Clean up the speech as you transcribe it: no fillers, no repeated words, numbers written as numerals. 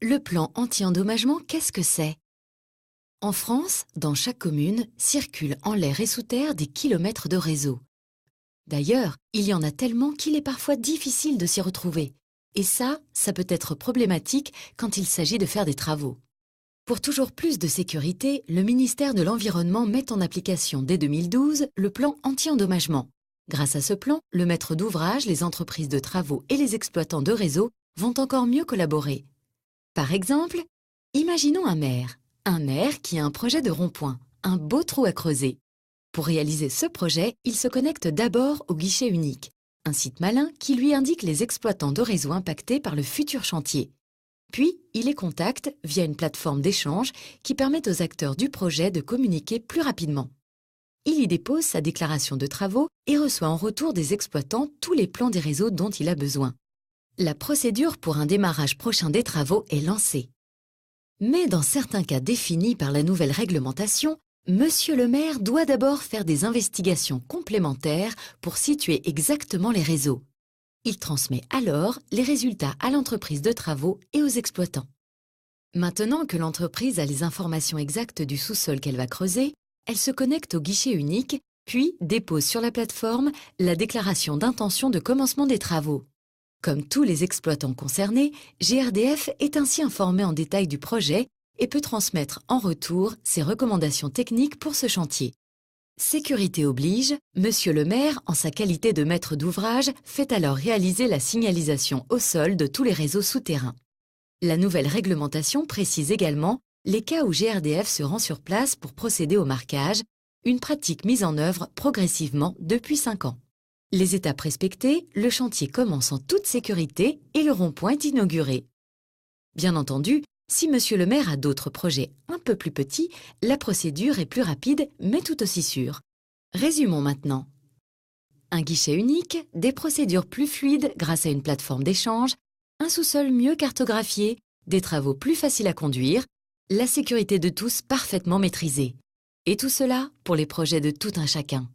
Le plan anti-endommagement, qu'est-ce que c'est? En France, dans chaque commune, circulent en l'air et sous terre des kilomètres de réseaux. D'ailleurs, il y en a tellement qu'il est parfois difficile de s'y retrouver. Et ça peut être problématique quand il s'agit de faire des travaux. Pour toujours plus de sécurité, le ministère de l'Environnement met en application dès 2012 le plan anti-endommagement. Grâce à ce plan, le maître d'ouvrage, les entreprises de travaux et les exploitants de réseaux vont encore mieux collaborer. Par exemple, imaginons un maire qui a un projet de rond-point, un beau trou à creuser. Pour réaliser ce projet, il se connecte d'abord au guichet unique, un site malin qui lui indique les exploitants de réseaux impactés par le futur chantier. Puis, il les contacte via une plateforme d'échange qui permet aux acteurs du projet de communiquer plus rapidement. Il y dépose sa déclaration de travaux et reçoit en retour des exploitants tous les plans des réseaux dont il a besoin. La procédure pour un démarrage prochain des travaux est lancée. Mais dans certains cas définis par la nouvelle réglementation, Monsieur le maire doit d'abord faire des investigations complémentaires pour situer exactement les réseaux. Il transmet alors les résultats à l'entreprise de travaux et aux exploitants. Maintenant que l'entreprise a les informations exactes du sous-sol qu'elle va creuser, elle se connecte au guichet unique, puis dépose sur la plateforme la déclaration d'intention de commencement des travaux. Comme tous les exploitants concernés, GRDF est ainsi informé en détail du projet et peut transmettre en retour ses recommandations techniques pour ce chantier. Sécurité oblige, Monsieur le maire, en sa qualité de maître d'ouvrage, fait alors réaliser la signalisation au sol de tous les réseaux souterrains. La nouvelle réglementation précise également les cas où GRDF se rend sur place pour procéder au marquage, une pratique mise en œuvre progressivement depuis 5 ans. Les étapes respectées, le chantier commence en toute sécurité et le rond-point est inauguré. Bien entendu, si Monsieur le maire a d'autres projets un peu plus petits, la procédure est plus rapide mais tout aussi sûre. Résumons maintenant. Un guichet unique, des procédures plus fluides grâce à une plateforme d'échange, un sous-sol mieux cartographié, des travaux plus faciles à conduire, la sécurité de tous parfaitement maîtrisée. Et tout cela pour les projets de tout un chacun.